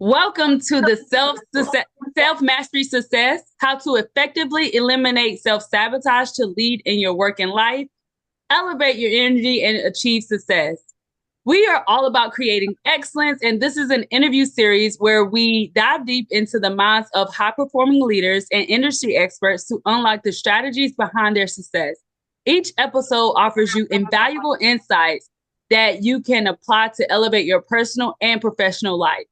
Welcome to the self mastery success, how to effectively eliminate self sabotage to lead in your work and life, elevate your energy, and achieve success. We are all about creating excellence, and this is an interview series where we dive deep into the minds of high performing leaders and industry experts to unlock the strategies behind their success. Each episode offers you invaluable insights that you can apply to elevate your personal and professional life.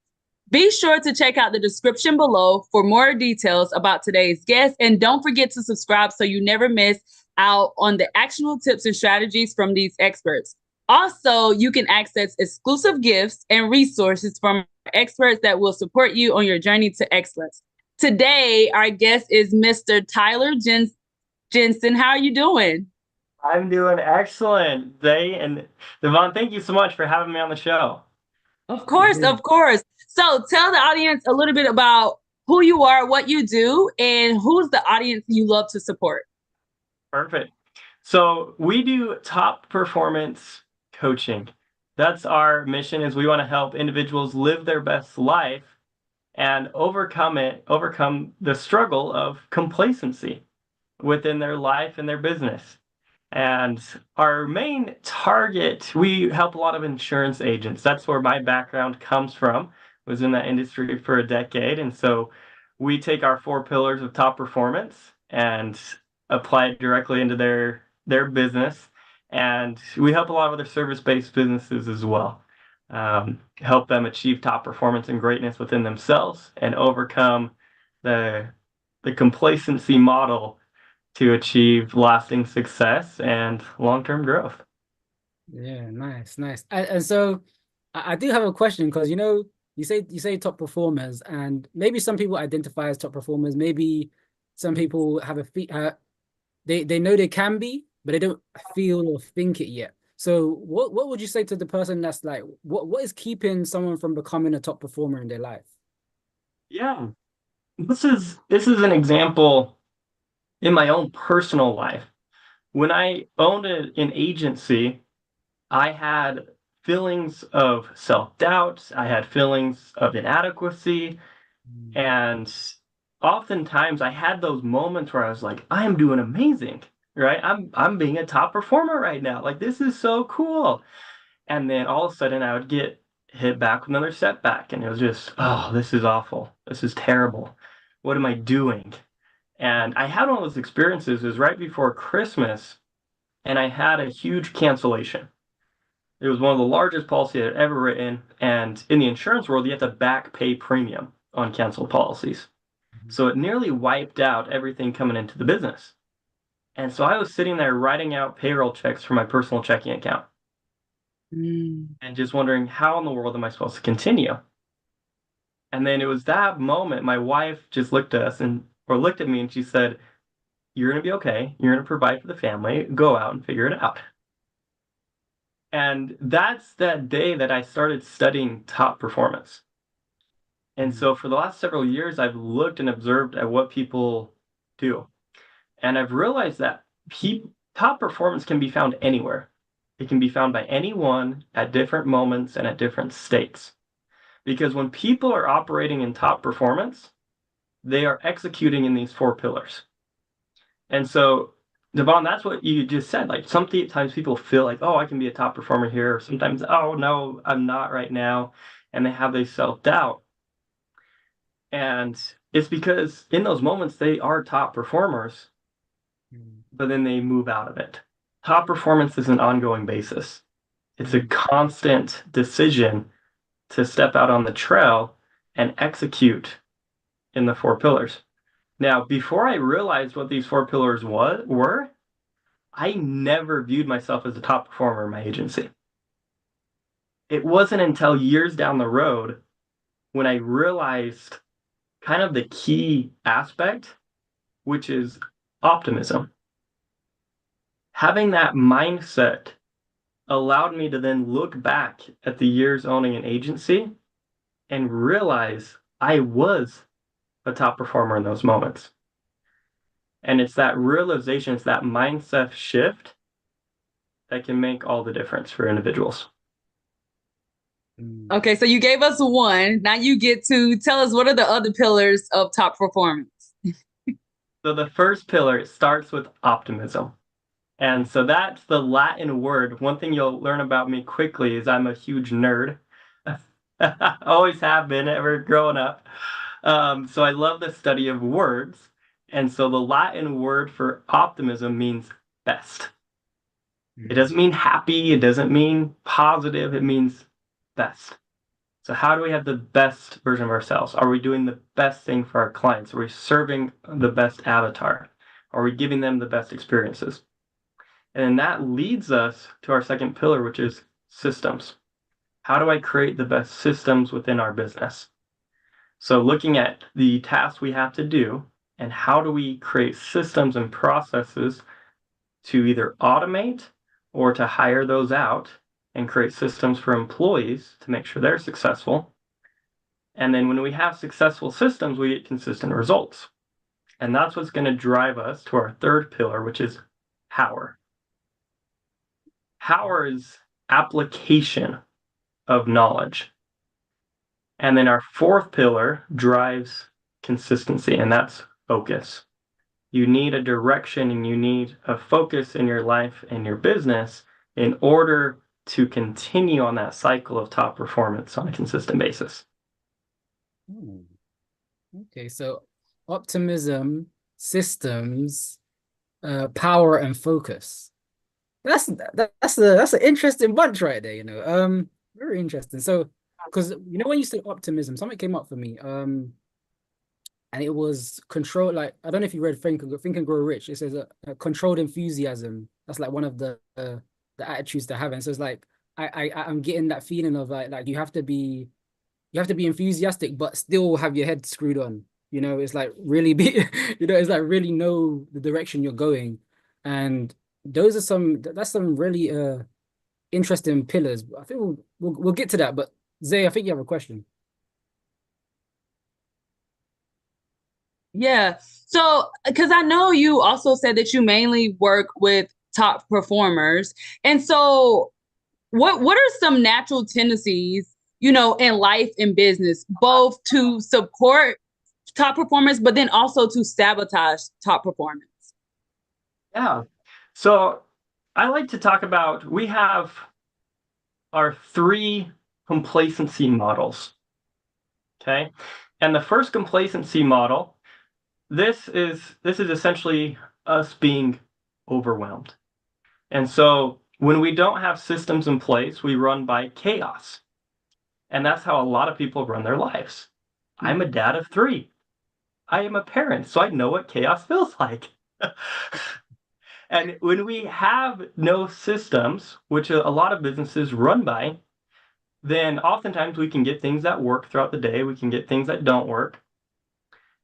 Be sure to check out the description below for more details about today's guest, and don't forget to subscribe so you never miss out on the actionable tips and strategies from these experts. Also, you can access exclusive gifts and resources from experts that will support you on your journey to excellence. Today, our guest is Mr. Tyler Jensen. How are you doing? I'm doing excellent, Zay and Devon. Thank you so much for having me on the show. Of course, of course. So tell the audience a little bit about who you are, what you do, and who's the audience you love to support. Perfect. So we do top performance coaching. That's our mission is we want to help individuals live their best life and overcome the struggle of complacency within their life and their business. And our main target, we help a lot of insurance agents. That's where my background comes from. Was in that industry for a decade. And so we take our four pillars of top performance and apply it directly into their business. And we help a lot of other service-based businesses as well. Help them achieve top performance and greatness within themselves and overcome the complacency model to achieve lasting success and long-term growth. Yeah, nice, nice. And so I do have a question because you say top performers, and maybe some people identify as top performers. Maybe some people have they know they can be, but they don't feel or think it yet. So what would you say to the person that's like, what is keeping someone from becoming a top performer in their life? Yeah, this is an example in my own personal life. When I owned an agency, I had feelings of self-doubt, I had feelings of inadequacy, and oftentimes I had those moments where I was like, I am doing amazing, right? I'm being a top performer right now. Like this is so cool. And then all of a sudden I would get hit back with another setback and it was just, oh, this is awful. This is terrible. What am I doing? And I had one of those experiences. It was right before Christmas, and I had a huge cancellation. It was one of the largest policies I'd ever written. And in the insurance world, you have to back pay premium on canceled policies. So it nearly wiped out everything coming into the business. And so I was sitting there writing out payroll checks for my personal checking account Mm. and just wondering how in the world am I supposed to continue? And then it was that moment my wife just looked at us and or looked at me and she said, "You're going to be okay. You're going to provide for the family. Go out and figure it out." And that's that day that I started studying top performance. And so for the last several years, I've looked and observed at what people do. And I've realized that top performance can be found anywhere. It can be found by anyone at different moments and at different states. Because when people are operating in top performance, they are executing in these four pillars. And so, Devon, that's what you just said. Like sometimes people feel like, oh, I can be a top performer here. Or sometimes, oh, no, I'm not right now. And they have this self-doubt. And it's because in those moments, they are top performers, but then they move out of it. Top performance is an ongoing basis. It's a constant decision to step out on the trail and execute in the four pillars. Now, before I realized what these four pillars were, I never viewed myself as a top performer in my agency. It wasn't until years down the road when I realized kind of the key aspect, which is optimism. Having that mindset allowed me to then look back at the years owning an agency and realize I was a top performer in those moments. And it's that realization, it's that mindset shift that can make all the difference for individuals. Mm. Okay, so you gave us one. Now you get to tell us what are the other pillars of top performance. So the first pillar, it starts with optimism. And so that's the Latin word. One thing you'll learn about me quickly is I'm a huge nerd. Always have been ever growing up. So I love the study of words. And so the Latin word for optimism means best. It doesn't mean happy. It doesn't mean positive. It means best. So how do we have the best version of ourselves? Are we doing the best thing for our clients? Are we serving the best avatar? Are we giving them the best experiences? And that leads us to our second pillar, which is systems. How do I create the best systems within our business? So looking at the tasks we have to do and how do we create systems and processes to either automate or to hire those out and create systems for employees to make sure they're successful. And then when we have successful systems, we get consistent results. And that's what's going to drive us to our third pillar, which is power. Power is application of knowledge. And then our fourth pillar drives consistency, and that's focus. You need a direction and you need a focus in your life and your business in order to continue on that cycle of top performance on a consistent basis. Okay, so optimism, systems, power, and focus. That's an interesting bunch right there, you know. Very interesting. So, because you know when you say optimism, something came up for me. And it was control. Like I don't know if you read Think and Grow Rich. It says a controlled enthusiasm. That's like one of the attitudes to have. And so it's like I'm getting that feeling of like you have to be enthusiastic, but still have your head screwed on. You know, it's like really be, you know, it's like really know the direction you're going. And those are that's some really interesting pillars. I think we'll get to that. But Zay, I think you have a question. Yeah. So, because I know you also said that you mainly work with top performers. And so what are some natural tendencies, you know, in life and business, both to support top performance, but then also to sabotage top performance? Yeah. So I like to talk about, we have our 3 complacency models. Okay. And the first complacency model, this is essentially us being overwhelmed. And so when we don't have systems in place, we run by chaos. And that's how a lot of people run their lives. I'm a dad of 3. I am a parent, so I know what chaos feels like. And when we have no systems, which a lot of businesses run by, then oftentimes we can get things that work throughout the day, we can get things that don't work,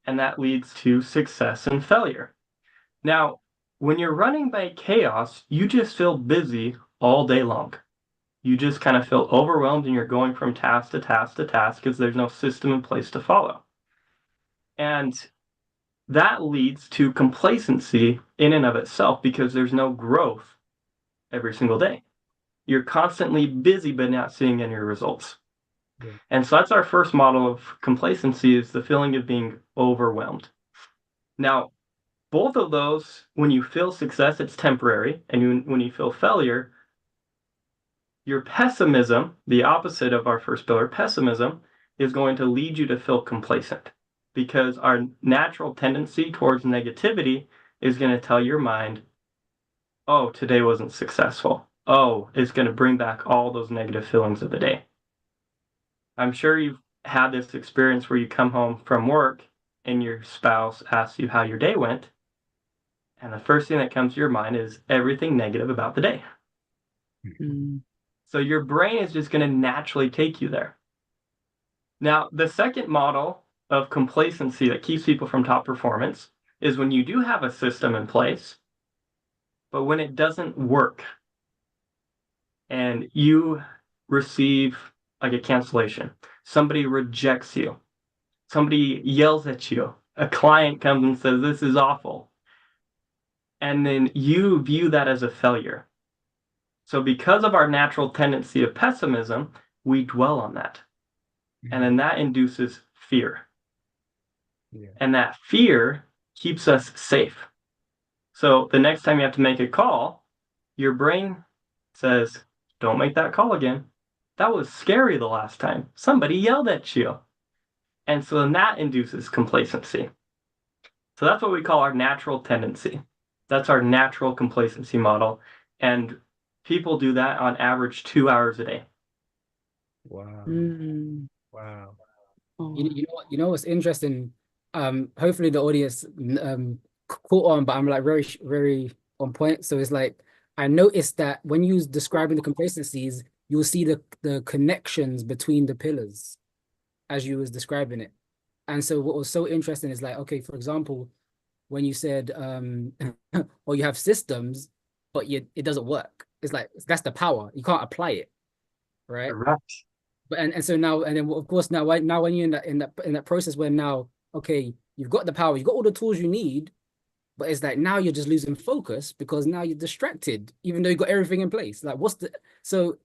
and that leads to success and failure. Now, when you're running by chaos, you just feel busy all day long. You just kind of feel overwhelmed and you're going from task to task to task because there's no system in place to follow. And that leads to complacency in and of itself because there's no growth every single day. You're constantly busy but not seeing any results. Yeah. And so that's our first model of complacency, is the feeling of being overwhelmed. Now, both of those, when you feel success, it's temporary. And when you feel failure, your pessimism, the opposite of our first pillar, pessimism, is going to lead you to feel complacent, because our natural tendency towards negativity is going to tell your mind, oh, today wasn't successful. Oh, it's going to bring back all those negative feelings of the day. I'm sure you've had this experience where you come home from work and your spouse asks you how your day went. And the first thing that comes to your mind is everything negative about the day. Mm-hmm. So your brain is just going to naturally take you there. Now, the second model of complacency that keeps people from top performance is when you do have a system in place, but when it doesn't work and you receive like a cancellation, somebody rejects you, somebody yells at you, a client comes and says, this is awful. And then you view that as a failure. So because of our natural tendency of pessimism, we dwell on that. And then that induces fear. Yeah. And that fear keeps us safe. So the next time you have to make a call, your brain says, don't make that call again. That was scary the last time. Somebody yelled at you. And so then that induces complacency. So that's what we call our natural tendency. That's our natural complacency model. And people do that on average 2 hours a day. Wow. Mm. Wow. Oh. You know what's interesting? Hopefully the audience caught on, but I'm like very, very on point. So it's like I noticed that when you was describing the complacencies, you'll see the connections between the pillars as you was describing it. And so what was so interesting is like, okay, for example, when you said or you have systems, but it doesn't work. It's like that's the power. You can't apply it, right? Correct. But and so now and then of course now when you're in that process where now okay you've got the power, you've got all the tools you need, but it's like now you're just losing focus because now you're distracted even though you got everything in place. Like what's the so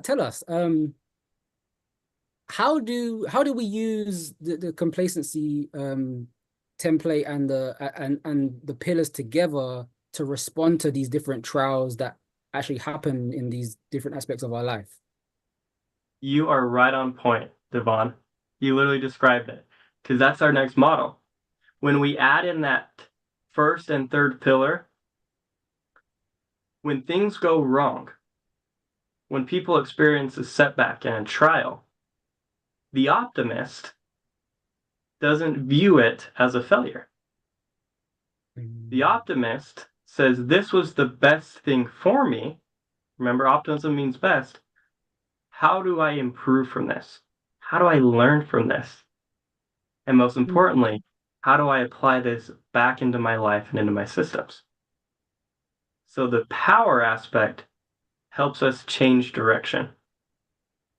tell us how do we use the complacency template and the pillars together to respond to these different trials that actually happen in these different aspects of our life? You are right on point, Devon. You literally described it, because that's our next model. When we add in that first and third pillar, when things go wrong, when people experience a setback and a trial, the optimist doesn't view it as a failure. The optimist says, this was the best thing for me. Remember, optimism means best. How do I improve from this? How do I learn from this? And most importantly, how do I apply this back into my life and into my systems? So the power aspect helps us change direction.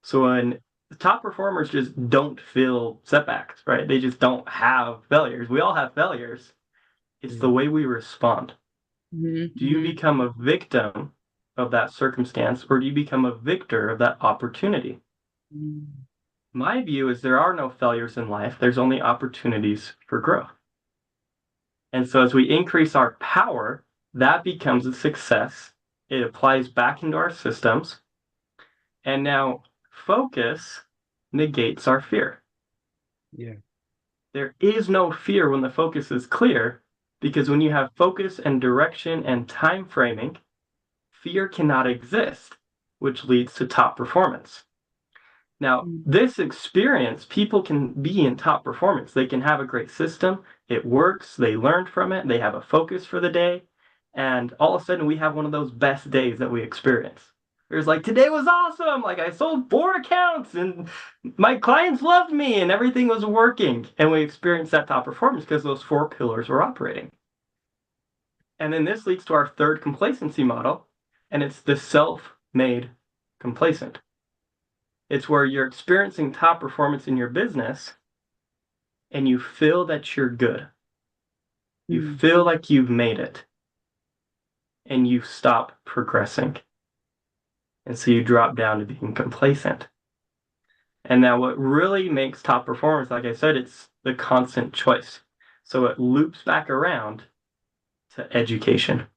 So when the top performers just don't feel setbacks, right? They just don't have failures. We all have failures. It's the way we respond. Mm-hmm. Do you become a victim of that circumstance, or do you become a victor of that opportunity? Mm-hmm. My view is there are no failures in life. There's only opportunities for growth. And so as we increase our power, that becomes a success. It applies back into our systems. And now focus negates our fear. Yeah. There is no fear when the focus is clear, because when you have focus and direction and time framing, fear cannot exist, which leads to top performance. Now, this experience, people can be in top performance. They can have a great system. It works. They learned from it. They have a focus for the day. And all of a sudden, we have one of those best days that we experience. There's like, today was awesome. Like, I sold 4 accounts and my clients loved me and everything was working. And we experienced that top performance because those 4 pillars were operating. And then this leads to our third complacency model, and it's the self-made complacent. It's where you're experiencing top performance in your business and you feel that you're good. You feel like you've made it and you stop progressing. And so you drop down to being complacent. And now what really makes top performance, like I said, it's the constant choice. So it loops back around to education.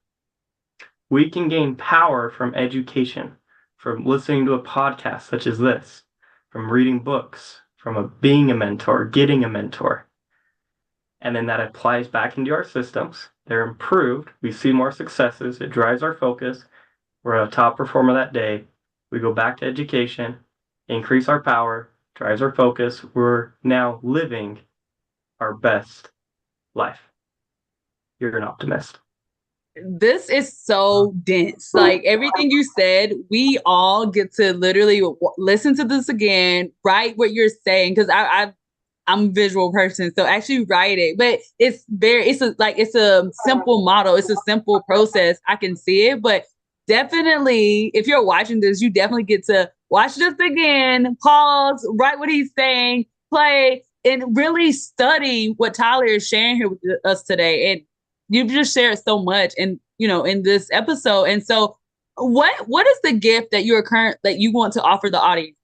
We can gain power from education, from listening to a podcast such as this, from reading books, from being a mentor, getting a mentor. And then that applies back into our systems. They're improved. We see more successes. It drives our focus. We're a top performer that day. We go back to education, increase our power, drives our focus. We're now living our best life. You're an optimist. This is so dense. Like everything you said, we all get to literally listen to this again, write what you're saying. Cause I'm a visual person, so actually write it. But it's a simple model. It's a simple process. I can see it, but definitely if you're watching this, you definitely get to watch this again, pause, write what he's saying, play, and really study what Tyler is sharing here with us today. And you've just shared so much in this episode. And so What is the gift that you want to offer the audience?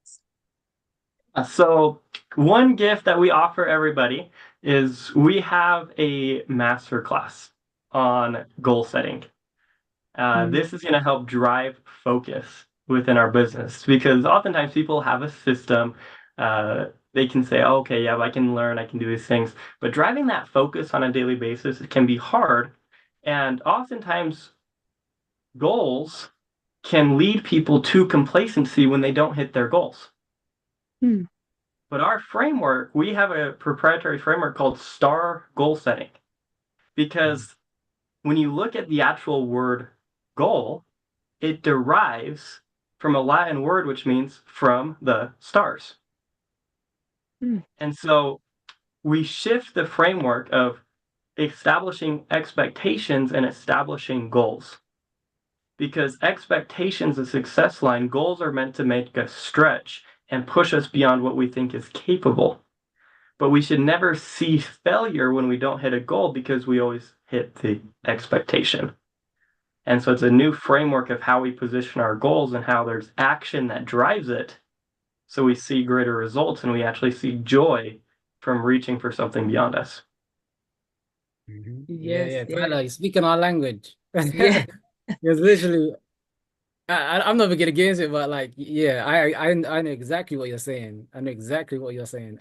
So one gift that we offer everybody is we have a master class on goal setting. This is going to help drive focus within our business, because oftentimes people have a system. They can say, oh, okay, yeah, I can learn, I can do these things. But driving that focus on a daily basis, it can be hard. And oftentimes goals can lead people to complacency when they don't hit their goals. But our framework, we have a proprietary framework called STAR goal setting, because when you look at the actual word goal, it derives from a Latin word which means from the stars. And so we shift the framework of establishing expectations and establishing goals. Because expectations, a success line, goals are meant to make us stretch and push us beyond what we think is capable. But we should never see failure when we don't hit a goal, because we always hit the expectation. And so it's a new framework of how we position our goals and how there's action that drives it. So we see greater results and we actually see joy from reaching for something beyond us. Yeah, Tyler, you're speaking our language. Yeah. Because literally, I'm not even gonna get into it, but like, yeah, I know exactly what you're saying. I know exactly what you're saying.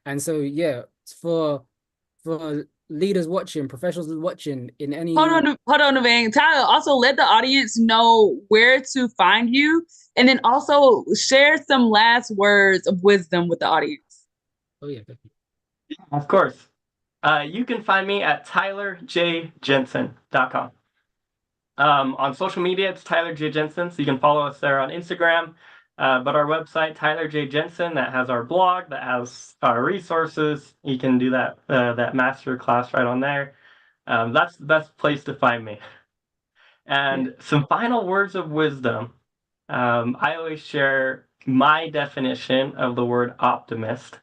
And so yeah, for leaders watching, professionals watching in any Hold on, Van. Tyler, also let the audience know where to find you, and then also share some last words of wisdom with the audience. Oh yeah, definitely. Of course. You can find me at tylerjjensen.com. On social media, it's Tyler J. Jensen, so you can follow us there on Instagram. But our website, Tyler J. Jensen, that has our blog, that has our resources. You can do that master class right on there. That's the best place to find me. And some final words of wisdom. I always share my definition of the word optimist,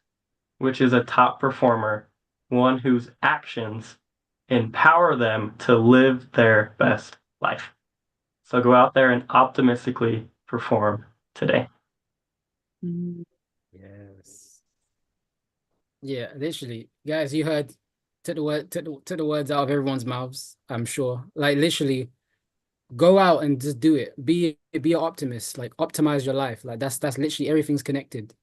which is a top performer, one whose actions empower them to live their best life. So go out there and optimistically perform today. Yes. Yeah, literally, guys, you heard, took the words out of everyone's mouths, I'm sure. Like literally, go out and just do it. Be an optimist. Like optimize your life. Like that's literally everything's connected.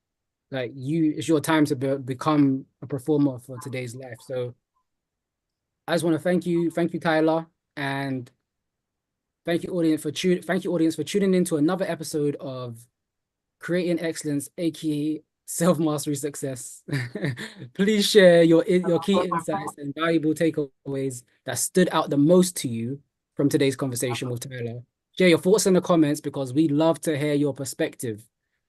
Like it's your time to become a performer for today's life. So I just want to thank you, Tyler, and thank you audience for tuning in to another episode of Creating Excellence, aka Self-Mastery Success. Please share your key insights and valuable takeaways that stood out the most to you from today's conversation with Tyler. Share your thoughts in the comments, because we love to hear your perspective.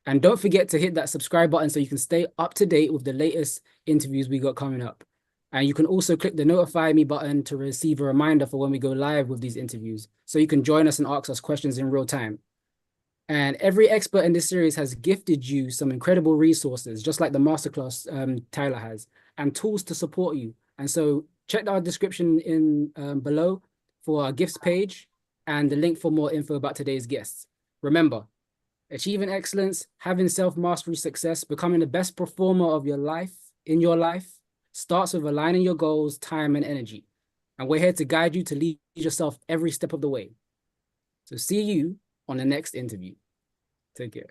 And don't forget to hit that subscribe button so you can stay up to date with the latest interviews we got coming up. And you can also click the notify me button to receive a reminder for when we go live with these interviews, so you can join us and ask us questions in real time. And every expert in this series has gifted you some incredible resources, just like the masterclass Tyler has, and tools to support you. And so check our description in below for our gifts page and the link for more info about today's guests. Remember, achieving excellence, having self-mastery success, becoming the best performer of your life, in your life, starts with aligning your goals, time, and energy. And we're here to guide you to lead yourself every step of the way. So see you on the next interview. Take care.